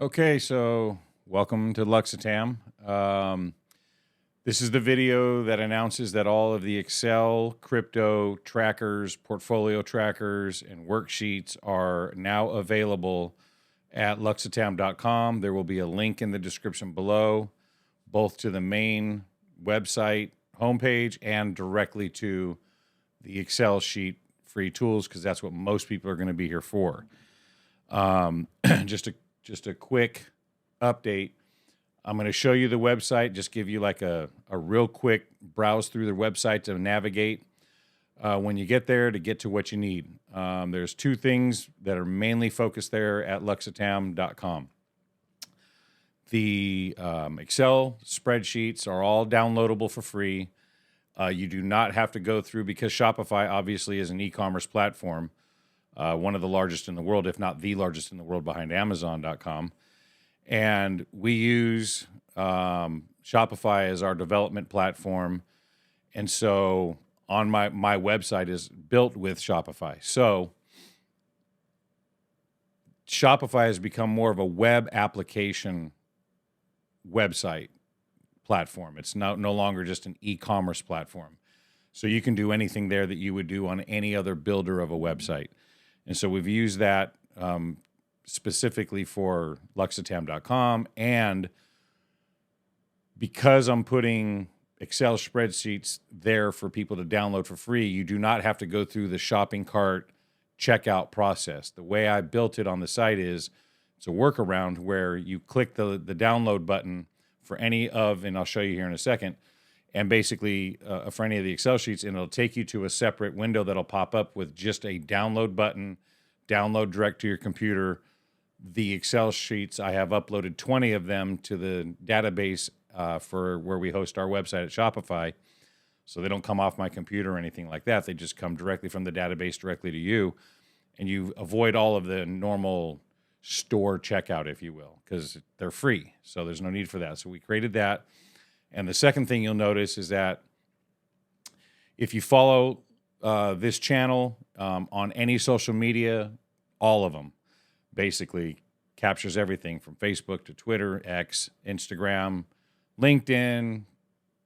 Okay, so welcome to Luxitam. This is the video that announces that all of the Excel, crypto trackers, portfolio trackers, and worksheets are now available at luxitam.com. There will be a link in the description below, both to the main website homepage and directly to the Excel sheet free tools, because that's what most people are going to be here for. Just a quick update. I'm going to show you the website, just give you like a real quick browse through the website to navigate when you get there to get to what you need. There's two things that are mainly focused there at luxitam.com. The Excel spreadsheets are all downloadable for free. You do not have to go through, because Shopify obviously is an e-commerce platform, one of the largest in the world, if not the largest in the world, behind Amazon.com. And we use Shopify as our development platform. And so on my website is built with Shopify. So Shopify has become more of a web application website platform. It's no longer just an e-commerce platform. So you can do anything there that you would do on any other builder of a website. And so we've used that specifically for Luxitam.com. And because I'm putting Excel spreadsheets there for people to download for free, you do not have to go through the shopping cart checkout process. The way I built it on the site is it's a workaround where you click the download button for any of, and I'll show you here in a second, and basically for any of the Excel sheets, and it'll take you to a separate window that'll pop up with just a download button, download direct to your computer. The Excel sheets, I have uploaded 20 of them to the database for where we host our website at Shopify. So they don't come off my computer or anything like that. They just come directly from the database directly to you. And you avoid all of the normal store checkout, if you will, because they're free. So there's no need for that. So we created that. And the second thing you'll notice is that if you follow this channel on any social media, all of them basically captures everything from Facebook to Twitter, X, Instagram, LinkedIn,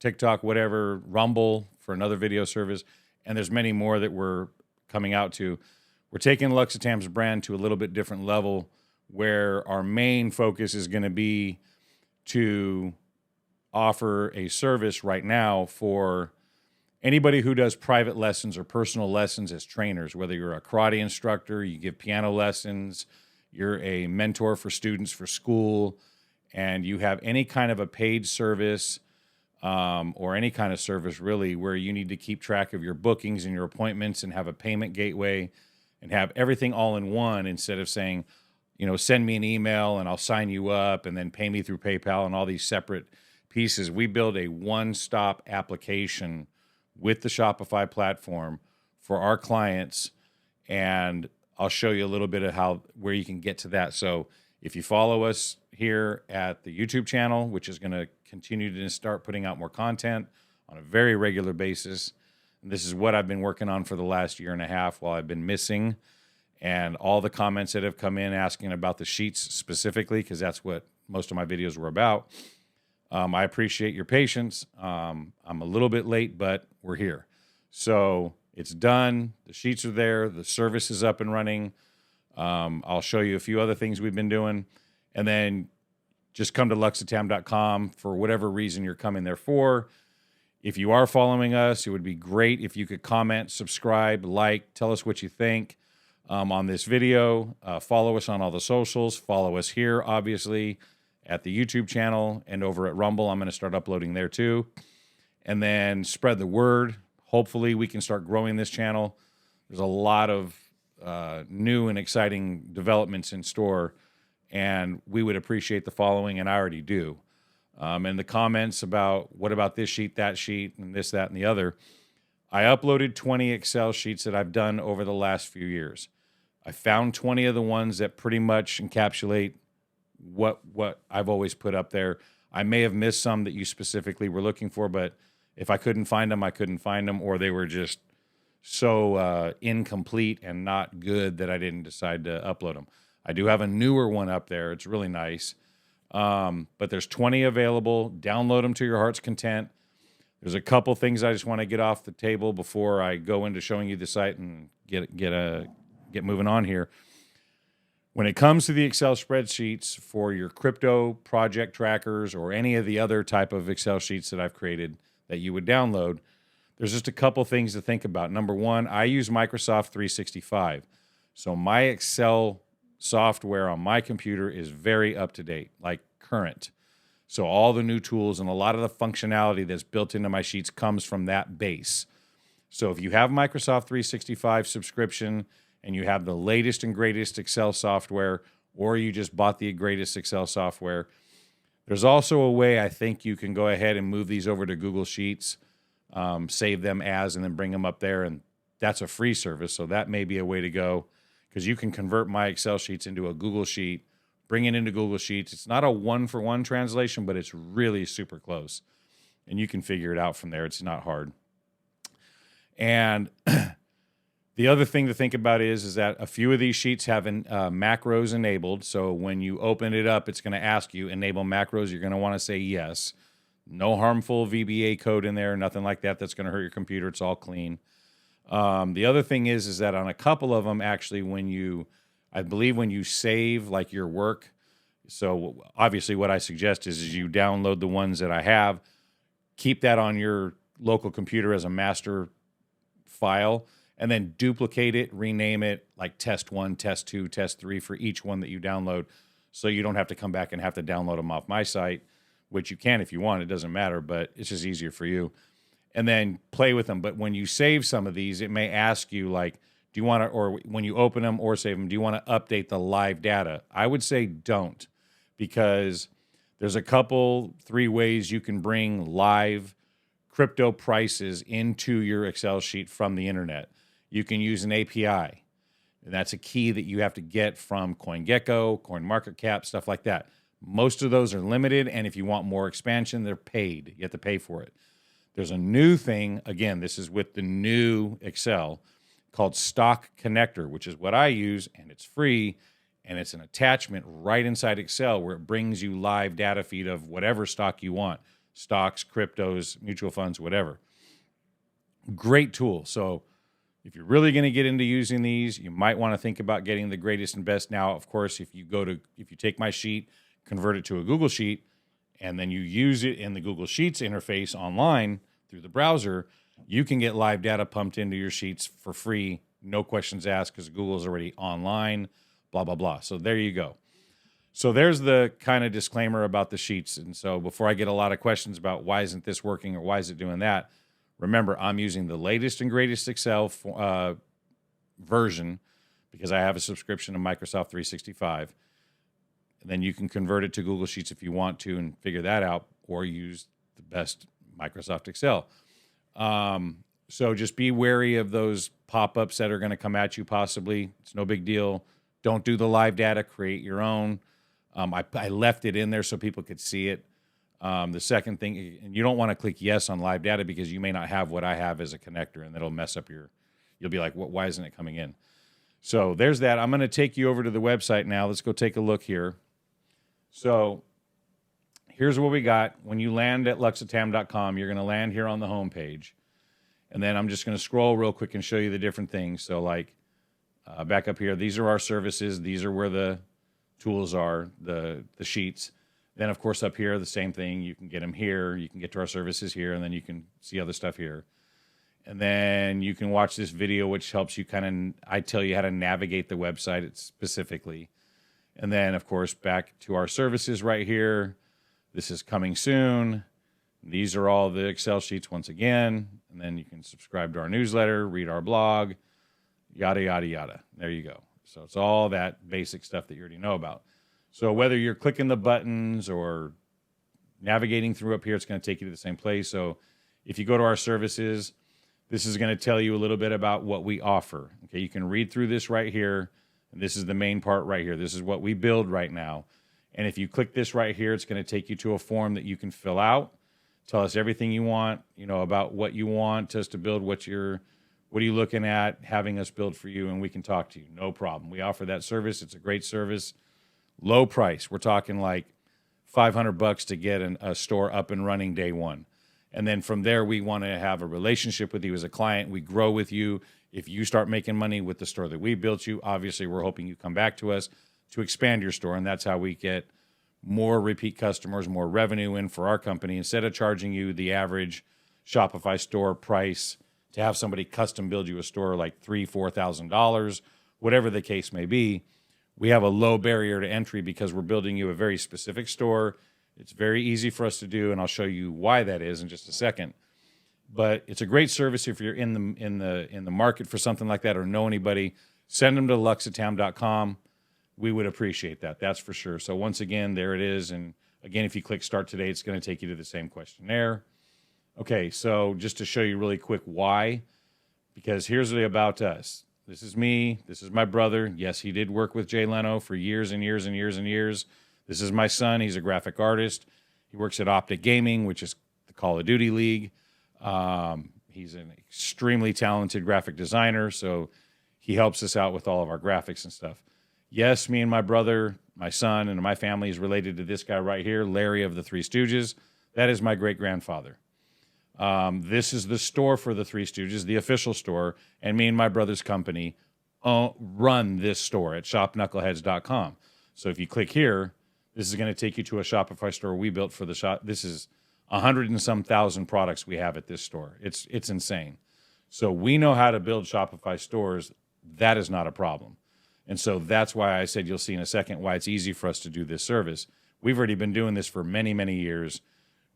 TikTok, whatever, Rumble for another video service. And there's many more that we're coming out to. We're taking Luxitam's brand to a little bit different level, where our main focus is going to be to offer a service right now for anybody who does private lessons or personal lessons as trainers, whether you're a karate instructor, you give piano lessons, you're a mentor for students for school, and you have any kind of a paid service or any kind of service really where you need to keep track of your bookings and your appointments and have a payment gateway and have everything all in one, instead of saying, send me an email and I'll sign you up and then pay me through PayPal and all these separate pieces. We build a one-stop application with the Shopify platform for our clients, and I'll show you a little bit of where you can get to that. So if you follow us here at the YouTube channel, which is going to continue to start putting out more content on a very regular basis, and this is what I've been working on for the last year and a half while I've been missing, and all the comments that have come in asking about the sheets specifically, because that's what most of my videos were about. I appreciate your patience. I'm a little bit late, but we're here. So it's done. The sheets are there. The service is up and running. I'll show you a few other things we've been doing. And then just come to luxitam.com for whatever reason you're coming there for. If you are following us, it would be great if you could comment, subscribe, like, tell us what you think on this video. Follow us on all the socials. Follow us here, obviously, at the YouTube channel, and over at Rumble. I'm going to start uploading there too. And then spread the word. Hopefully we can start growing this channel. There's a lot of new and exciting developments in store, and we would appreciate the following, and I already do. And the comments about what about this sheet, that sheet, and this, that, and the other. I uploaded 20 Excel sheets that I've done over the last few years. I found 20 of the ones that pretty much encapsulate what I've always put up there. I may have missed some that you specifically were looking for, but if I couldn't find them, I couldn't find them, or they were just so incomplete and not good that I didn't decide to upload them. I do have a newer one up there. It's really nice. But there's 20 available. Download them to your heart's content. There's a couple things I just want to get off the table before I go into showing you the site and get moving on here. When it comes to the Excel spreadsheets for your crypto project trackers or any of the other type of Excel sheets that I've created that you would download, there's just a couple things to think about. Number one, I use Microsoft 365. So my Excel software on my computer is very up to date, like current. So all the new tools and a lot of the functionality that's built into my sheets comes from that base. So if you have Microsoft 365 subscription and you have the latest and greatest Excel software, or you just bought the greatest Excel software, there's also a way I think you can go ahead and move these over to Google Sheets, save them as, and then bring them up there. And that's a free service. So that may be a way to go, because you can convert my Excel sheets into a Google Sheet, bring it into Google Sheets. It's not a one-for-one translation, but it's really super close. And you can figure it out from there. It's not hard. And the other thing to think about is that a few of these sheets have macros enabled. So when you open it up, it's going to ask you, enable macros. You're going to want to say yes. No harmful VBA code in there, nothing like that that's going to hurt your computer. It's all clean. The other thing is that on a couple of them, actually, I believe when you save like your work, so obviously what I suggest is you download the ones that I have, keep that on your local computer as a master file, and then duplicate it, rename it like test 1, test 2, test 3 for each one that you download, so you don't have to come back and have to download them off my site, which you can if you want. It doesn't matter, but it's just easier for you. And then play with them. But when you save some of these, it may ask you, like, do you want to, or when you open them or save them, do you want to update the live data? I would say don't, because there's a couple, 3 ways you can bring live crypto prices into your Excel sheet from the internet. You can use an API, and that's a key that you have to get from CoinGecko, CoinMarketCap, stuff like that. Most of those are limited, and if you want more expansion, they're paid. You have to pay for it. There's a new thing, again, this is with the new Excel, called Stock Connector, which is what I use, and it's free, and it's an attachment right inside Excel where it brings you live data feed of whatever stock you want, stocks, cryptos, mutual funds, whatever. Great tool. So if you're really going to get into using these, you might want to think about getting the greatest and best. Now, of course, if you take my sheet, convert it to a Google Sheet, and then you use it in the Google Sheets interface online through the browser, you can get live data pumped into your sheets for free, no questions asked, because Google's already online, blah, blah, blah. So there you go. So there's the kind of disclaimer about the sheets. And so before I get a lot of questions about why isn't this working or why is it doing that, remember, I'm using the latest and greatest Excel version because I have a subscription to Microsoft 365. And then you can convert it to Google Sheets if you want to and figure that out, or use the best Microsoft Excel. So just be wary of those pop-ups that are going to come at you possibly. It's no big deal. Don't do the live data. Create your own. I left it in there so people could see it. The second thing, and you don't want to click yes on live data because you may not have what I have as a connector, and that'll mess up you'll be like, why isn't it coming in? So there's that. I'm going to take you over to the website now. Let's go take a look here. So here's what we got. When you land at Luxitam.com, you're going to land here on the home page. And then I'm just going to scroll real quick and show you the different things. So like back up here, these are our services. These are where the tools are, the sheets. Then, of course, up here, the same thing. You can get them here. You can get to our services here, and then you can see other stuff here. And then you can watch this video, which helps you I tell you how to navigate the website specifically. And then, of course, back to our services right here. This is coming soon. These are all the Excel sheets once again. And then you can subscribe to our newsletter, read our blog, yada, yada, yada. There you go. So it's all that basic stuff that you already know about. So whether you're clicking the buttons or navigating through up here, it's going to take you to the same place. So if you go to our services, this is going to tell you a little bit about what we offer. Okay, you can read through this right here. And this is the main part right here. This is what we build right now. And if you click this right here, it's going to take you to a form that you can fill out. Tell us everything you want, about what you want us to build, what you're What are you looking at having us build for you? And we can talk to you. No problem. We offer that service. It's a great service. Low price. We're talking like $500 to get a store up and running day one. And then from there, we want to have a relationship with you as a client. We grow with you. If you start making money with the store that we built you, obviously we're hoping you come back to us to expand your store. And that's how we get more repeat customers, more revenue in for our company. Instead of charging you the average Shopify store price to have somebody custom build you a store like $3,000, $4,000, whatever the case may be, we have a low barrier to entry because we're building you a very specific store. It's very easy for us to do, and I'll show you why that is in just a second. But it's a great service if you're in the market for something like that or know anybody. Send them to luxitam.com. We would appreciate that. That's for sure. So once again, there it is. And again, if you click start today, it's going to take you to the same questionnaire. Okay, so just to show you really quick why, because here's the about us. This is me. This is my brother. Yes, he did work with Jay Leno for years and years and years and years. This is my son. He's a graphic artist. He works at Optic Gaming, which is the Call of Duty League. He's an extremely talented graphic designer, so he helps us out with all of our graphics and stuff. Yes, me and my brother, my son, and my family is related to this guy right here, Larry of the Three Stooges. That is my great-grandfather. This is the store for the Three Stooges, the official store, and me and my brother's company run this store at shopknuckleheads.com. So if you click here, this is going to take you to a Shopify store we built for the shop. This is 100 and some thousand products we have at this store. It's insane. So we know how to build Shopify stores. That is not a problem. And so that's why I said you'll see in a second why it's easy for us to do this service. We've already been doing this for many, many years.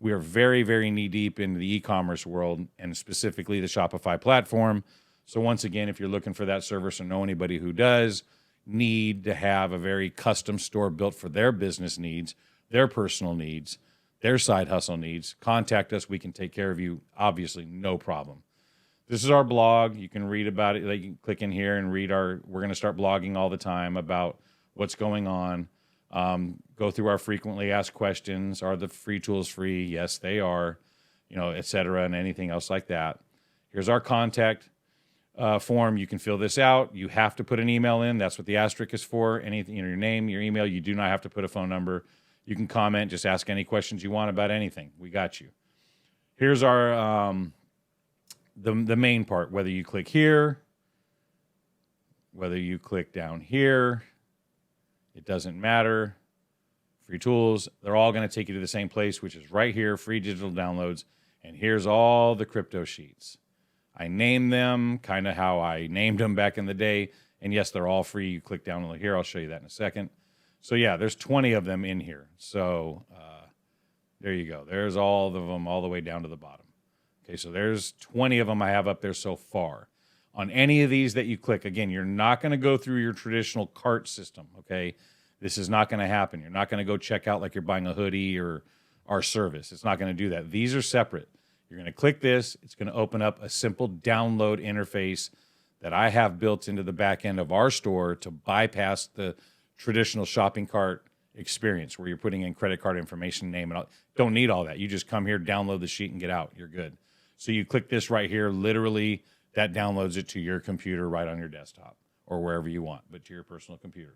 We are very, very knee-deep into the e-commerce world and specifically the Shopify platform. So once again, if you're looking for that service or know anybody who does need to have a very custom store built for their business needs, their personal needs, their side hustle needs, contact us. We can take care of you. Obviously, no problem. This is our blog. You can read about it. You can click in here and read we're going to start blogging all the time about what's going on. Go through our frequently asked questions. Are the free tools free? Yes, they are, et cetera, and anything else like that. Here's our contact form. You can fill this out. You have to put an email in. That's what the asterisk is for. Anything, your name, your email. You do not have to put a phone number. You can comment. Just ask any questions you want about anything. We got you. Here's our the main part. Whether you click here, whether you click down here, it doesn't matter. Free tools. They're all going to take you to the same place, which is right here. Free digital downloads. And here's all the crypto sheets. I named them kind of how I named them back in the day. And yes, they're all free. You click down here. I'll show you that in a second. So yeah, there's 20 of them in here. So there you go. There's all of them all the way down to the bottom. Okay, so there's 20 of them I have up there so far. On any of these that you click, again, you're not going to go through your traditional cart system, okay? This is not going to happen. You're not going to go check out like you're buying a hoodie or our service. It's not going to do that. These are separate. You're going to click this. It's going to open up a simple download interface that I have built into the back end of our store to bypass the traditional shopping cart experience where you're putting in credit card information, name, and all. Don't need all that. You just come here, download the sheet, and get out. You're good. So you click this right here. Literally, that downloads it to your computer right on your desktop or wherever you want, but to your personal computer.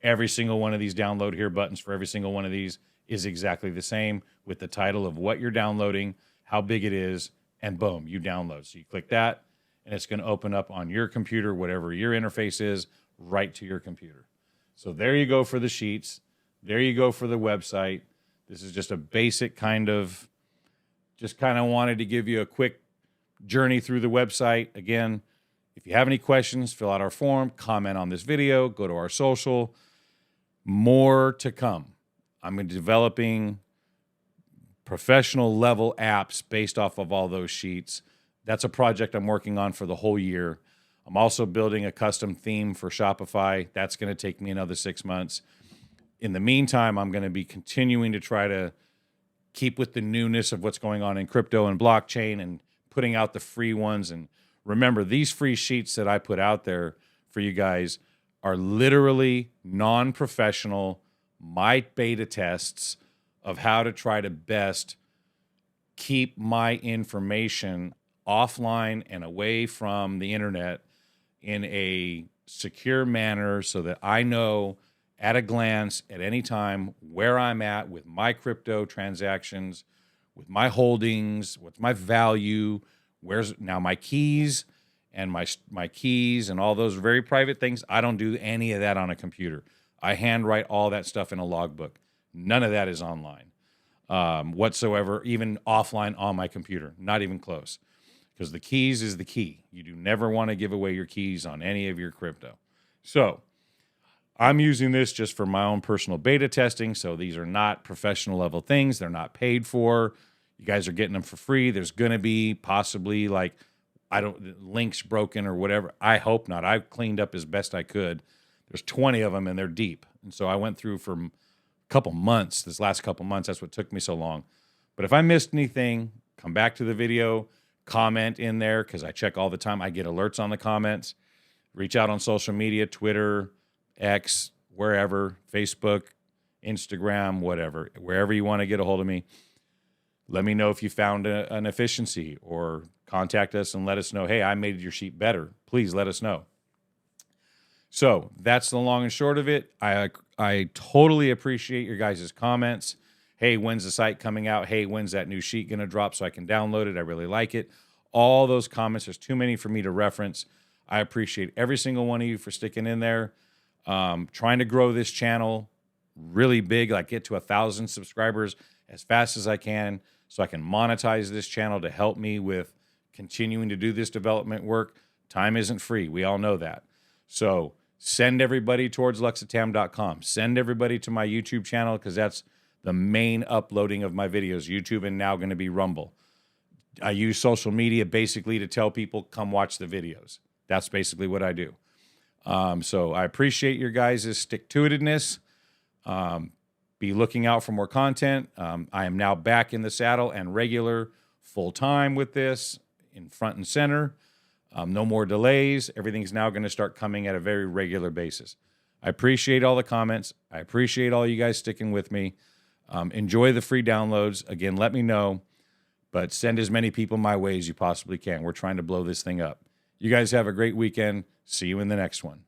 Every single one of these download here buttons for every single one of these is exactly the same with the title of what you're downloading, how big it is, and boom, you download. So you click that, and it's going to open up on your computer, whatever your interface is, right to your computer. So there you go for the sheets. There you go for the website. This is just a basic just kind of wanted to give you a quick journey through the website. Again, if you have any questions, fill out our form, comment on this video, go to our social. More to come. I'm developing professional level apps based off of all those sheets. That's a project I'm working on for the whole year. I'm also building a custom theme for Shopify. That's going to take me another 6 months. In the meantime, I'm going to be continuing to try to keep with the newness of what's going on in crypto and blockchain and putting out the free ones. And remember, these free sheets that I put out there for you guys are literally non-professional, my beta tests of how to try to best keep my information offline and away from the internet in a secure manner so that I know at a glance at any time where I'm at with my crypto transactions, with my holdings, what's my value, where's now my keys and my keys and all those very private things. I don't do any of that on a computer. I handwrite all that stuff in a logbook. None of that is online whatsoever, even offline on my computer, not even close. Because the keys is the key. You do never want to give away your keys on any of your crypto. So I'm using this just for my own personal beta testing. So these are not professional level things. They're not paid for. You guys are getting them for free. There's going to be possibly links broken or whatever. I hope not. I've cleaned up as best I could. There's 20 of them and they're deep. And so I went through for a couple months, this last couple months. That's what took me so long. But if I missed anything, come back to the video, comment in there because I check all the time. I get alerts on the comments. Reach out on social media, Twitter, X, wherever, Facebook, Instagram, whatever, wherever you want to get a hold of me. Let me know if you found an efficiency or contact us and let us know, hey, I made your sheet better. Please let us know. So that's the long and short of it. I totally appreciate your guys' comments. Hey, when's the site coming out? Hey, when's that new sheet going to drop so I can download it? I really like it. All those comments, there's too many for me to reference. I appreciate every single one of you for sticking in there. Trying to grow this channel really big, like get to 1,000 subscribers as fast as I can so I can monetize this channel to help me with continuing to do this development work. Time isn't free. We all know that. So send everybody towards Luxitam.com. Send everybody to my YouTube channel because that's the main uploading of my videos. YouTube and now going to be Rumble. I use social media basically to tell people, come watch the videos. That's basically what I do. So I appreciate your guys' stick-to-itiveness. Be looking out for more content. I am now back in the saddle and regular full-time with this in front and center. No more delays. Everything's now going to start coming at a very regular basis. I appreciate all the comments. I appreciate all you guys sticking with me. Enjoy the free downloads. Again, let me know, but send as many people my way as you possibly can. We're trying to blow this thing up. You guys have a great weekend. See you in the next one.